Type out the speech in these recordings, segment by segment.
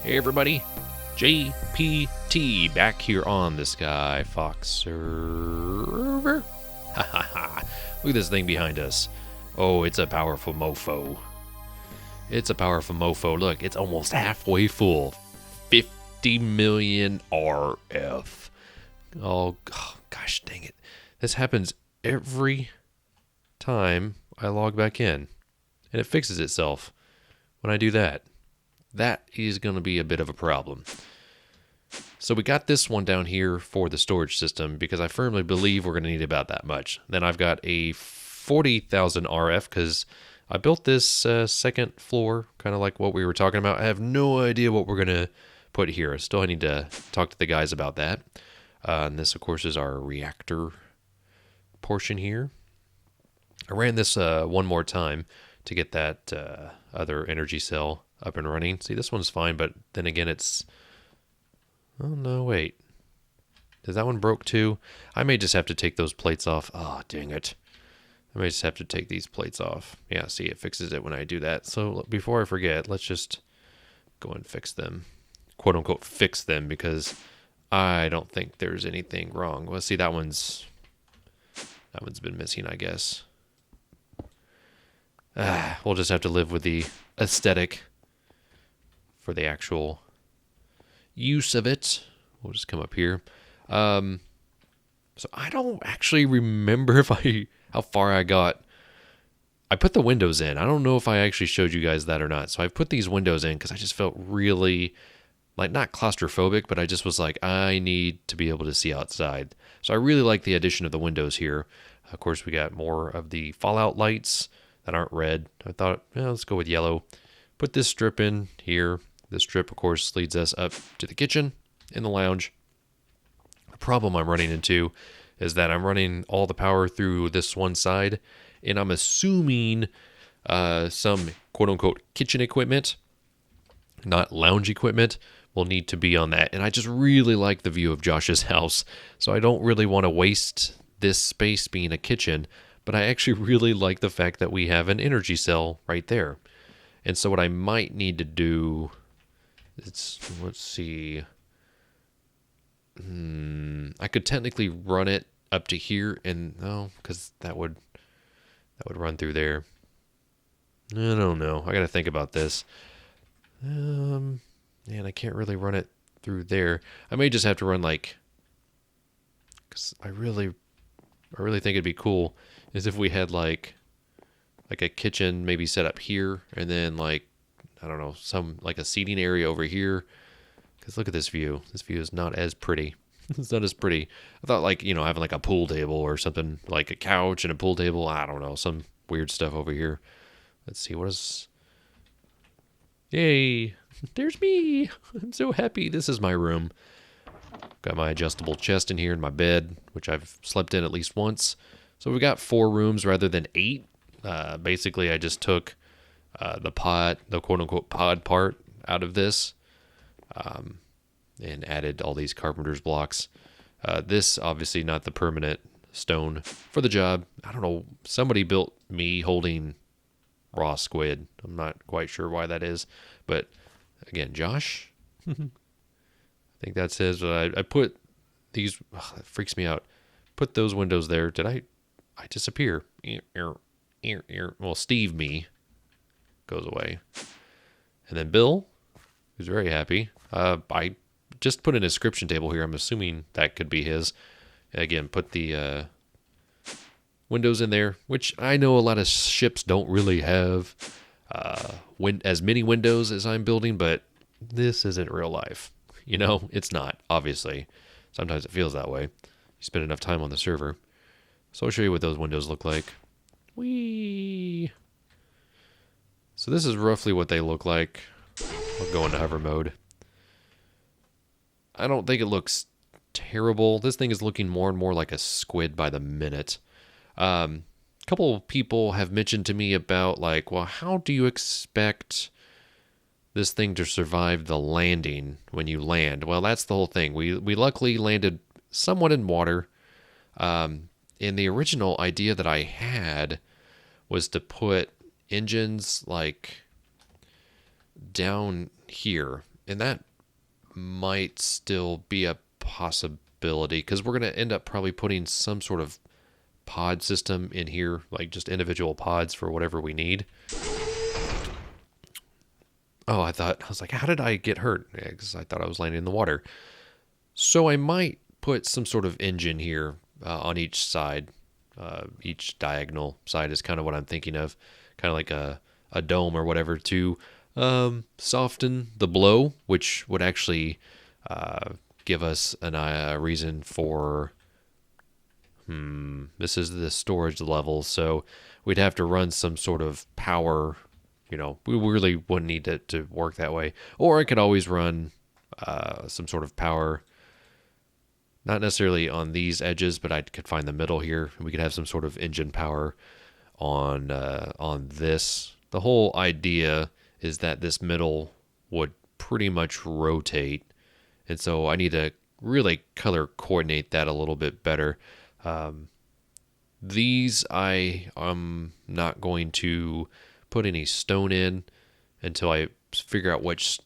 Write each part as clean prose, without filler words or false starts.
Hey everybody, JPT back here on the Skyfox server. Ha ha ha. Look at this thing behind us. Oh, it's a powerful mofo. It's a powerful mofo. Look, it's almost halfway full. 50 million RF. Oh, gosh dang it. This happens every time I log back in. And it fixes itself when I do that. That is going to be a bit of a problem. So we got this one down here for the storage system because I firmly believe we're going to need about that much. Then I've got a 40,000 RF because I built this second floor, kind of like what we were talking about. I have no idea what we're going to put here. Still, I need to talk to the guys about that. And this, of course, is our reactor portion here. I ran this one more time to get that other energy cell up and running. See, this one's fine, but then again, it's... Oh, no, wait. Does that one broke too? I may just have to take those plates off. Oh, dang it. I may just have to take these plates off. Yeah, see, it fixes it when I do that. So before I forget, let's just go and fix them. Quote unquote, fix them, because I don't think there's anything wrong. Well, see, that one's been missing, I guess. We'll just have to live with the aesthetic for the actual use of it. We'll just come up here. So I don't actually remember how far I got. I put the windows in. I don't know if I actually showed you guys that or not. So I put these windows in because I just felt really, like, not claustrophobic, but I just was like, I need to be able to see outside. So I really like the addition of the windows here. Of course, we got more of the fallout lights that aren't red. I thought, let's go with yellow. Put this strip in here. This strip, of course, leads us up to the kitchen in the lounge. The problem I'm running into is that I'm running all the power through this one side, and I'm assuming some quote-unquote kitchen equipment, not lounge equipment, will need to be on that. And I just really like the view of Josh's house, so I don't really want to waste this space being a kitchen, but I actually really like the fact that we have an energy cell right there. And so what I might need to do... let's see. I could technically run it up to here, and no, because that would run through there. I don't know. I got to think about this. Man, I can't really run it through there. I may just have to run because I really think it'd be cool is if we had like a kitchen maybe set up here, and then I don't know, some like a seating area over here. Because look at this view. This view is not as pretty. It's not as pretty. I thought having like a pool table or something, like a couch and a pool table. I don't know, some weird stuff over here. Let's see, what is... Yay! There's me! I'm so happy. This is my room. Got my adjustable chest in here and my bed, which I've slept in at least once. So we got 4 rooms rather than 8. Basically, I just took... the quote-unquote pod part out of this, and added all these carpenter's blocks. This, obviously not the permanent stone for the job. I don't know, somebody built me holding raw squid. I'm not quite sure why that is, but again, Josh, I think that's his. I put these, it freaks me out. Put those windows there. Did I disappear? Well, Steve me goes away. And then Bill, who's very happy. I just put an inscription table here. I'm assuming that could be his. Again, put the windows in there, which I know a lot of ships don't really have as many windows as I'm building, but this isn't real life. It's not, obviously. Sometimes it feels that way. You spend enough time on the server. So I'll show you what those windows look like. Whee! So this is roughly what they look like. I'll go into hover mode. I don't think it looks terrible. This thing is looking more and more like a squid by the minute. A couple of people have mentioned to me about how do you expect this thing to survive the landing when you land? Well, that's the whole thing. We luckily landed somewhat in water. And the original idea that I had was to put engines down here And that might still be a possibility because we're going to end up probably putting some sort of pod system in here, like just individual pods for whatever we need. Oh, I was like, how did I get hurt? Yeah, because I thought I was landing in the water. So I might put some sort of engine here on each side. Each diagonal side is kind of what I'm thinking of. Kind of like a dome or whatever to soften the blow, which would actually give us a reason for... This is the storage level, so we'd have to run some sort of power. You know, we really wouldn't need it to work that way. Or I could always run some sort of power, not necessarily on these edges, but I could find the middle here. We could have some sort of engine power on this. The whole idea is that this middle would pretty much rotate, and so I need to really color coordinate that a little bit better. These I'm not going to put any stone in until I figure out which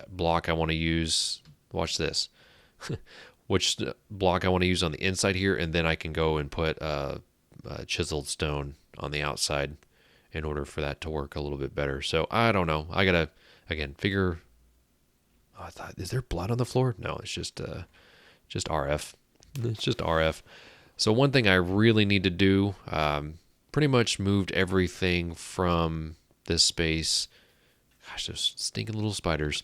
block I want to use. Watch this. Which block I want to use on the inside here, and then I can go and put chiseled stone on the outside in order for that to work a little bit better. So I don't know. I gotta again figure. Oh, I thought, is there blood on the floor? No, it's just RF. It's just RF. So one thing I really need to do, pretty much moved everything from this space. Gosh, those stinking little spiders.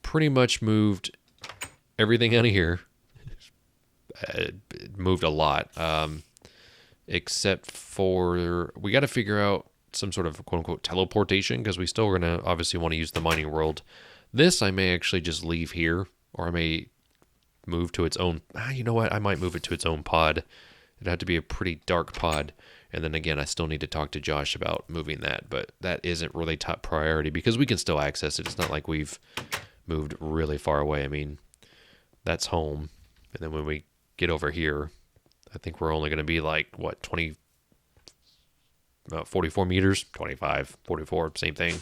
Pretty much moved everything out of here. It moved a lot, except for we got to figure out some sort of quote-unquote teleportation because we still are going to obviously want to use the mining world. This I may actually just leave here, or I may move to its own... you know what? I might move it to its own pod. It'd have to be a pretty dark pod. And then again, I still need to talk to Josh about moving that, but that isn't really top priority because we can still access it. It's not like we've moved really far away. I mean, that's home. And then when we get over here, I think we're only going to be like, what, 44 meters? 25, 44, same thing.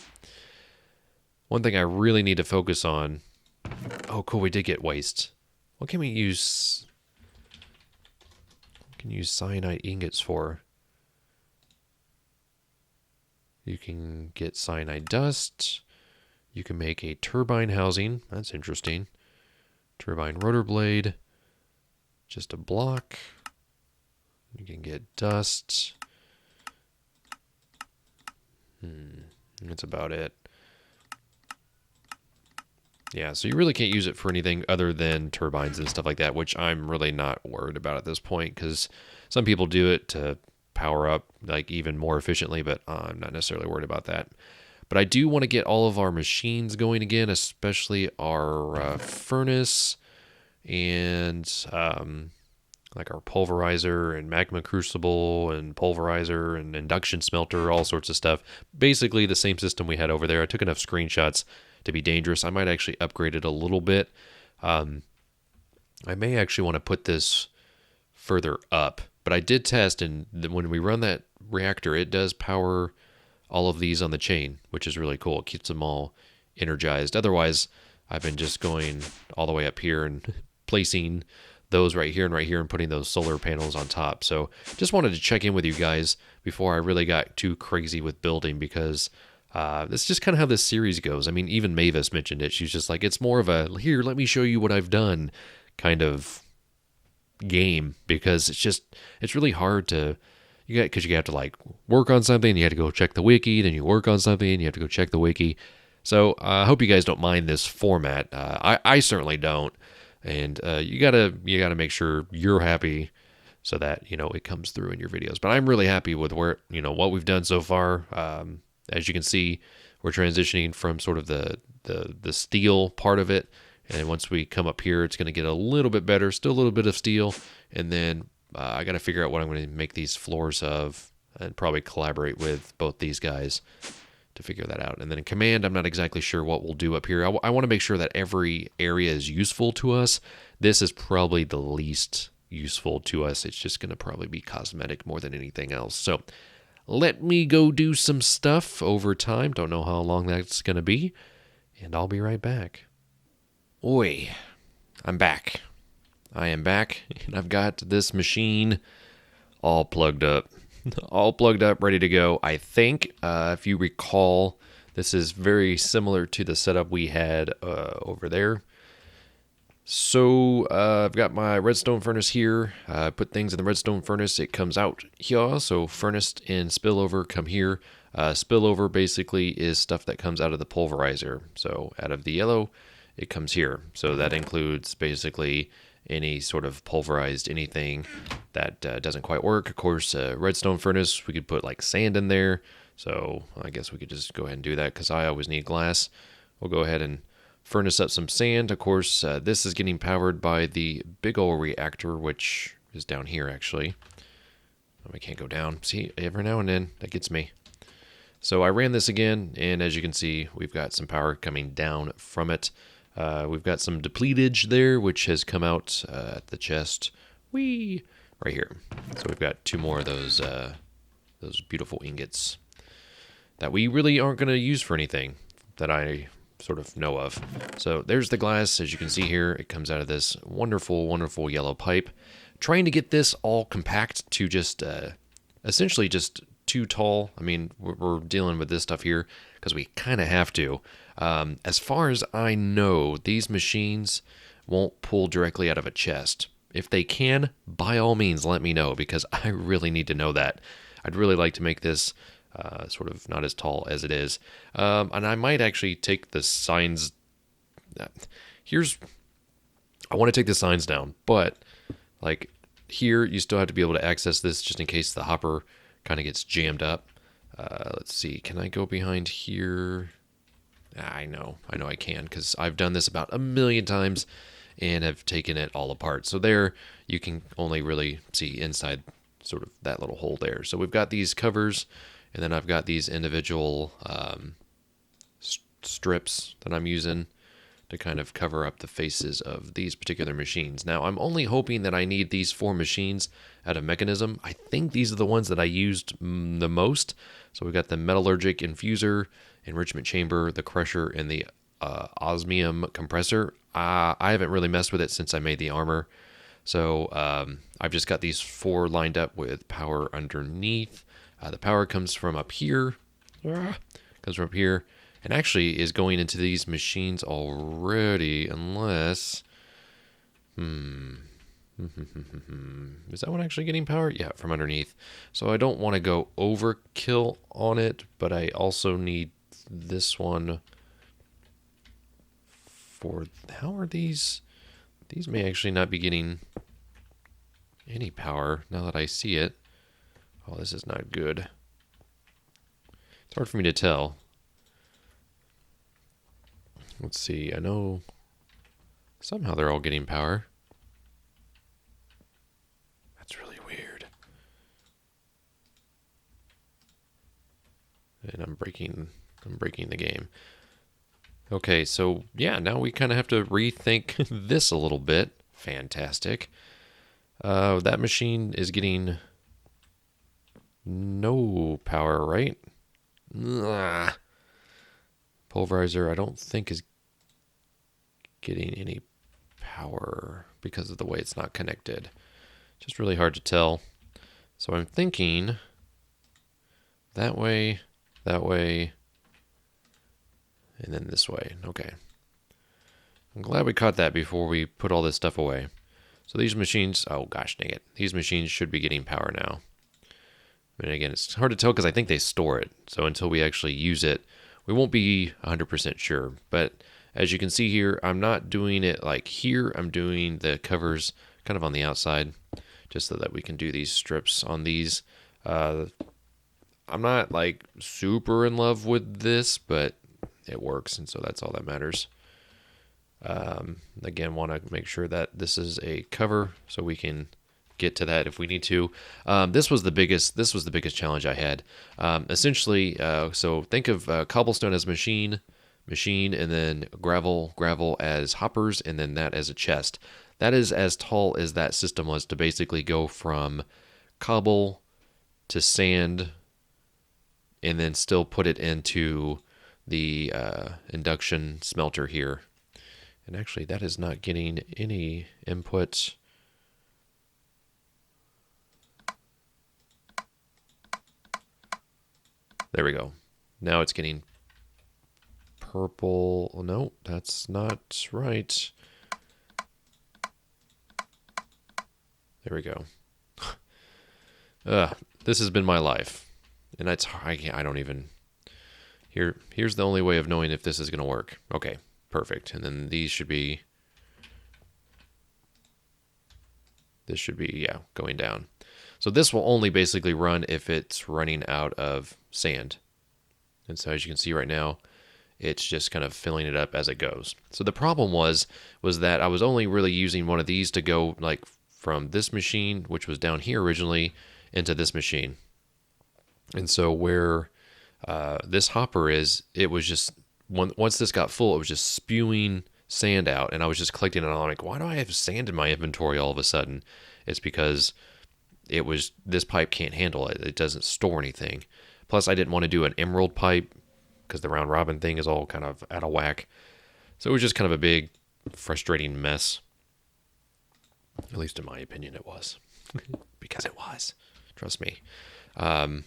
One thing I really need to focus on... Oh, cool, we did get waste. What can we use? What can you use cyanide ingots for? You can get cyanide dust. You can make a turbine housing. That's interesting. Turbine rotor blade. Just a block. You can get dust. That's about it. Yeah, so you really can't use it for anything other than turbines and stuff like that, which I'm really not worried about at this point because some people do it to power up like even more efficiently, but I'm not necessarily worried about that. But I do want to get all of our machines going again, especially our furnace and like our pulverizer and magma crucible and pulverizer and induction smelter, all sorts of stuff. Basically the same system we had over there. I took enough screenshots to be dangerous. I might actually upgrade it a little bit. I may actually want to put this further up, but I did test, and when we run that reactor, it does power all of these on the chain, which is really cool. It keeps them all energized. Otherwise, I've been just going all the way up here and placing those right here and putting those solar panels on top. So just wanted to check in with you guys before I really got too crazy with building because that's just kind of how this series goes. I mean, even Mavis mentioned it. She's just like, it's more of a, here, let me show you what I've done kind of game because it's really hard to, because you have to like work on something, you have to go check the wiki, then you work on something, and you have to go check the wiki. So I hope you guys don't mind this format. I certainly don't. And you gotta make sure you're happy so that, it comes through in your videos. But I'm really happy with where, what we've done so far. As you can see, we're transitioning from sort of the steel part of it. And once we come up here, it's going to get a little bit better, still a little bit of steel. And then I got to figure out what I'm going to make these floors of and probably collaborate with both these guys to figure that out. And then in command, I'm not exactly sure what we'll do up here. I want to make sure that every area is useful to us. This is probably the least useful to us. It's just going to probably be cosmetic more than anything else. So let me go do some stuff over time. Don't know how long that's going to be. and I'll be right back. Oi, I'm back. I am back, and I've got this machine all plugged up. All plugged up, ready to go. I think, if you recall, this is very similar to the setup we had over there. So I've got my redstone furnace here. I put things in the redstone furnace. It comes out here. So furnace and spillover come here. Spillover basically is stuff that comes out of the pulverizer. So out of the yellow, it comes here. So that includes basically any sort of pulverized anything that doesn't quite work. Of course, redstone furnace, we could put like sand in there. So I guess we could just go ahead and do that because I always need glass. We'll go ahead and furnace up some sand. Of course, this is getting powered by the big ol' reactor, which is down here actually. Oh, I can't go down. See, every now and then that gets me. So I ran this again, and as you can see, we've got some power coming down from it. We've got some depletage there, which has come out at the chest. Whee! Right here. So we've got 2 more of those beautiful ingots that we really aren't going to use for anything that I sort of know of. So there's the glass. As you can see here, it comes out of this wonderful, wonderful yellow pipe. Trying to get this all compact to just essentially just too tall. I mean, we're dealing with this stuff here because we kind of have to. As far as I know, these machines won't pull directly out of a chest. If they can, by all means, let me know, because I really need to know that. I'd really like to make this sort of not as tall as it is. And I might actually take the signs. I want to take the signs down, but like here, you still have to be able to access this just in case the hopper kind of gets jammed up. Let's see, can I go behind here? I know I can, because I've done this about 1,000,000 times and have taken it all apart. So there, you can only really see inside sort of that little hole there. So we've got these covers, and then I've got these individual strips that I'm using to kind of cover up the faces of these particular machines. Now, I'm only hoping that I need these 4 machines out of Mechanism. I think these are the ones that I used the most. So we've got the metallurgic infuser, enrichment chamber, the crusher, and the osmium compressor. I haven't really messed with it since I made the armor. So I've just got these 4 lined up with power underneath. The power comes from up here. And actually is going into these machines already, unless... Is that one actually getting power? Yeah, from underneath. So I don't want to go overkill on it, but I also need this one for... How are these? These may actually not be getting any power now that I see it. Oh, this is not good. It's hard for me to tell. Let's see, I know somehow they're all getting power. That's really weird. And I'm breaking the game. Okay, so yeah, now we kind of have to rethink this a little bit. Fantastic. That machine is getting no power, right? Ugh. Pulverizer, I don't think is getting any power because of the way it's not connected. Just really hard to tell. So I'm thinking that way, and then this way. Okay. I'm glad we caught that before we put all this stuff away. So these machines, oh gosh dang it, these machines should be getting power now. And again, it's hard to tell because I think they store it. So until we actually use it, we won't be 100% sure. But as you can see here, I'm not doing it like here. I'm doing the covers kind of on the outside, just so that we can do these strips on these. I'm not like super in love with this, but it works, and so that's all that matters. Again, want to make sure that this is a cover so we can get to that if we need to. This was the biggest challenge I had. Essentially, so think of cobblestone as machine, and then gravel as hoppers, and then that as a chest. That is as tall as that system was to basically go from cobble to sand, and then still put it into the induction smelter here. And actually, that is not getting any input. There we go. Now it's getting purple. No, that's not right. There we go. This has been my life. And that's, I don't even, here's the only way of knowing if this is going to work. Okay, perfect. And then these should be, this should be, yeah, going down. So this will only basically run if it's running out of sand. And so as you can see right now, it's just kind of filling it up as it goes. So the problem was that I was only really using one of these to go like from this machine, which was down here originally, into this machine. And so where this hopper is, it was just, once this got full, it was just spewing sand out, and I was just collecting it, and I'm like, why do I have sand in my inventory all of a sudden? It's because this pipe can't handle it. It doesn't store anything. Plus, I didn't want to do an emerald pipe because the round robin thing is all kind of out of whack. So it was just kind of a big, frustrating mess. At least in my opinion, it was. Because it was. Trust me. And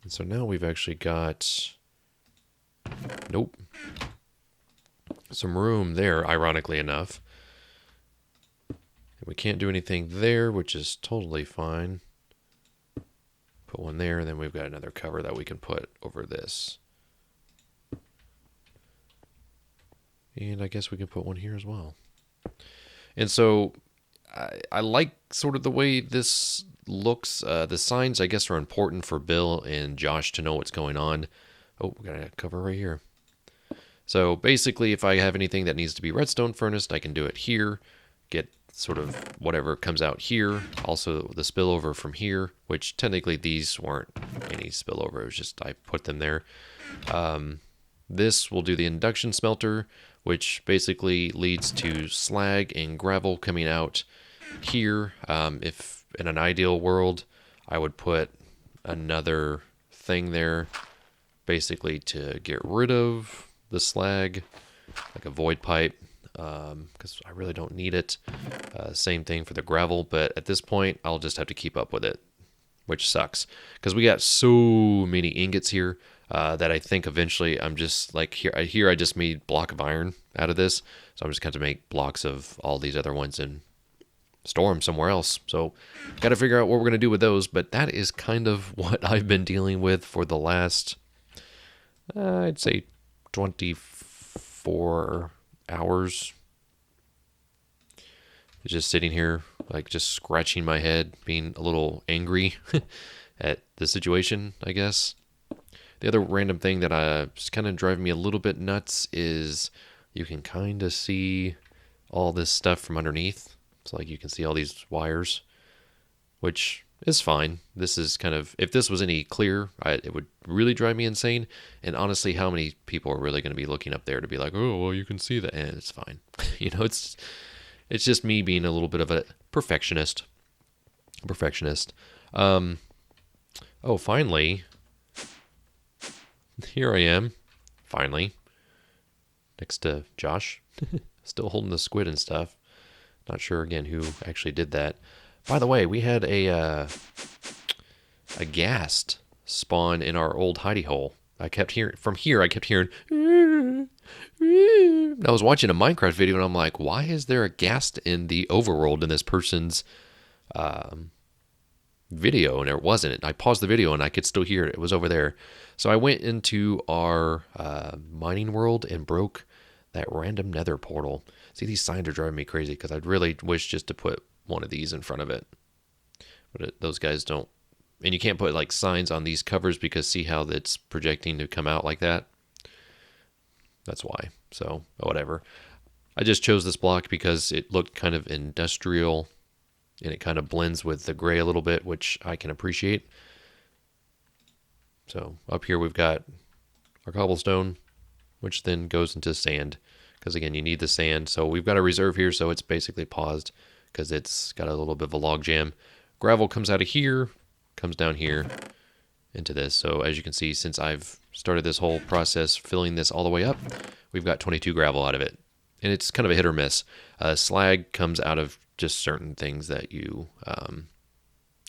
so now we've actually got, nope, some room there, ironically enough. And we can't do anything there, which is totally fine. Put one there, and then we've got another cover that we can put over this. And I guess we can put one here as well. And so I like sort of the way this looks. The signs, I guess, are important for Bill and Josh to know what's going on. Oh, we got a cover right here. So basically, if I have anything that needs to be redstone furnace, I can do it here. Get sort of whatever comes out here. Also the spillover from here, which technically these weren't any spillover. It was just I put them there. This will do the induction smelter, which basically leads to slag and gravel coming out here. If in an ideal world, I would put another thing there basically to get rid of the slag, like a void pipe, because I really don't need it. Same thing for the gravel, but at this point, I'll just have to keep up with it, which sucks because we got so many ingots here that I think eventually I'm just like here I just made block of iron out of this, so I'm just going to make blocks of all these other ones and store them somewhere else. So got to figure out what we're going to do with those, but that is kind of what I've been dealing with for the last, I'd say 24 hours. Just sitting here, like just scratching my head, being a little angry at the situation, I guess. The other random thing that is kind of driving me a little bit nuts is you can kind of see all this stuff from underneath. It's like you can see all these wires, which is fine. This is kind of, if this was any clearer, it would really drive me insane. And honestly, how many people are really going to be looking up there to be like, oh, well, you can see that, and it's fine. You know, it's just me being a little bit of a perfectionist. Oh, finally, here I am, finally, next to Josh, still holding the squid and stuff. Not sure, again, who actually did that. By the way, we had a ghast spawn in our old hidey hole. I kept hearing, I was watching a Minecraft video, and I'm like, why is there a ghast in the overworld in this person's video? And there wasn't. I paused the video, and I could still hear it. It was over there. So I went into our mining world and broke that random nether portal. See, these signs are driving me crazy because I'd really wish just to put one of these in front of it. But those guys don't. And you can't put like signs on these covers because see how it's projecting to come out like that? That's why. So, whatever. I just chose this block because it looked kind of industrial and it kind of blends with the gray a little bit, which I can appreciate. So, up here we've got our cobblestone, which then goes into sand. Because again, you need the sand. So we've got a reserve here, so it's basically paused because it's got a little bit of a log jam. Gravel comes out of here, comes down here, into this. So as you can see, since I've started this whole process filling this all the way up, we've got 22 gravel out of it. And it's kind of a hit or miss. Slag comes out of just certain things that you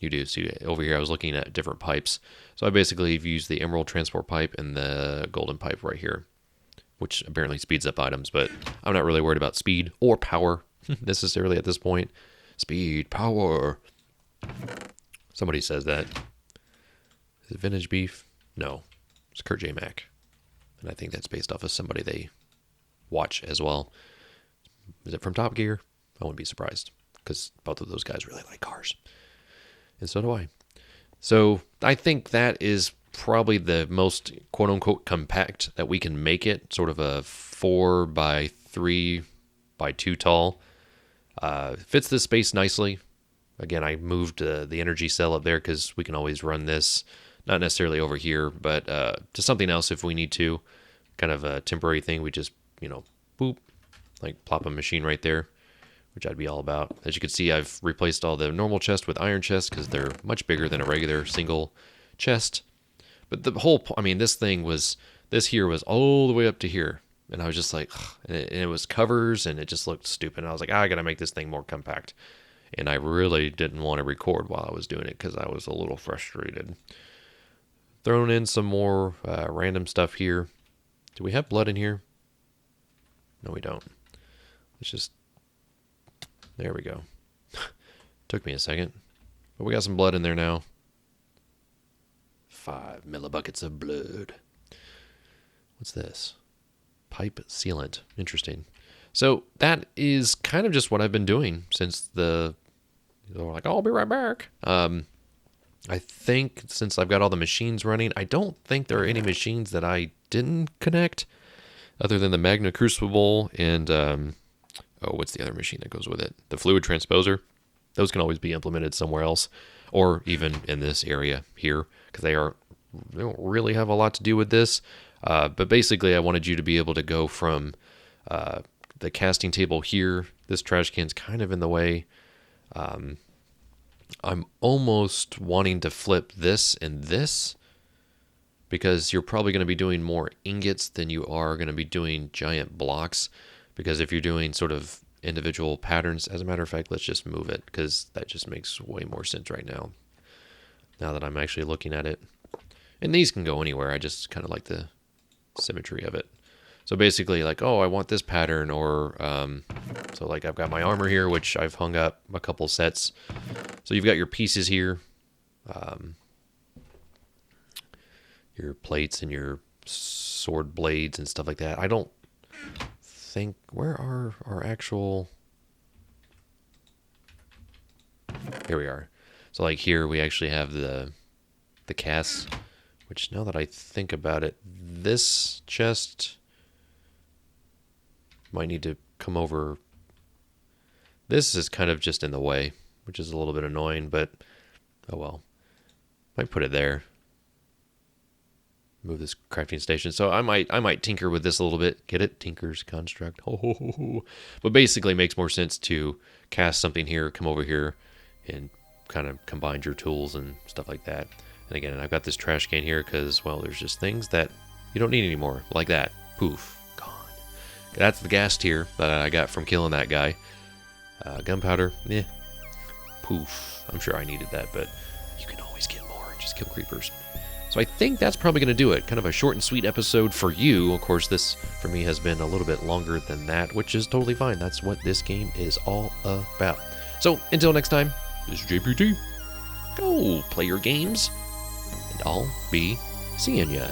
do. See, over here I was looking at different pipes. So I basically have used the emerald transport pipe and the golden pipe right here, which apparently speeds up items, but I'm not really worried about speed or power necessarily at this point. Speed, power. Somebody says that. Is it Vintage Beef? No, it's Kurt J. Mack. And I think that's based off of somebody they watch as well. Is it from Top Gear? I wouldn't be surprised, because both of those guys really like cars. And so do I. So I think that is probably the most quote-unquote compact that we can make it. Sort of a 4 by 3 by 2 tall. Fits this space nicely. Again, I moved the energy cell up there because we can always run this, not necessarily over here, but to something else if we need to. Kind of a temporary thing. We just, boop, like plop a machine right there, which I'd be all about. As you can see, I've replaced all the normal chests with iron chests because they're much bigger than a regular single chest. But the whole, this here was all the way up to here. And I was just like, ugh. And it was covers and it just looked stupid. And I was like, I got to make this thing more compact. And I really didn't want to record while I was doing it because I was a little frustrated. Throwing in some more random stuff here. Do we have blood in here? No, we don't. Let's just... There we go. Took me a second. But we got some blood in there now. 5 millibuckets of blood. What's this? Pipe sealant. Interesting. So that is kind of just what I've been doing since they're like, oh, I'll be right back. I think since I've got all the machines running, I don't think there are any machines that I didn't connect other than the Magna Crucible and, what's the other machine that goes with it? The fluid transposer. Those can always be implemented somewhere else or even in this area here because they don't really have a lot to do with this. But basically, I wanted you to be able to go from the casting table here. This trash can's kind of in the way. I'm almost wanting to flip this and this because you're probably going to be doing more ingots than you are going to be doing giant blocks. Because if you're doing sort of individual patterns, as a matter of fact, let's just move it because that just makes way more sense right now. Now that I'm actually looking at it. And these can go anywhere. I just kind of like the symmetry of it. So basically like, oh, I want this pattern or, so like I've got my armor here, which I've hung up a couple sets. So you've got your pieces here, your plates and your sword blades and stuff like that. I don't think, where are our actual, here we are. So like here we actually have the casts, which now that I think about it, this chest might need to come over. This is kind of just in the way, which is a little bit annoying, but oh well. Might put it there. Move this crafting station. So I might tinker with this a little bit. Get it? Tinker's construct. Oh. But basically it makes more sense to cast something here, come over here, and kind of combine your tools and stuff like that. And again, I've got this trash can here because, well, there's just things that you don't need anymore. Like that. Poof. Gone. That's the gas tier that I got from killing that guy. Gunpowder. Eh. Poof. I'm sure I needed that, but you can always get more. Just kill creepers. So I think that's probably going to do it. Kind of a short and sweet episode for you. Of course, this, for me, has been a little bit longer than that, which is totally fine. That's what this game is all about. So, until next time, this is JPT. Go play your games, and I'll be seeing ya.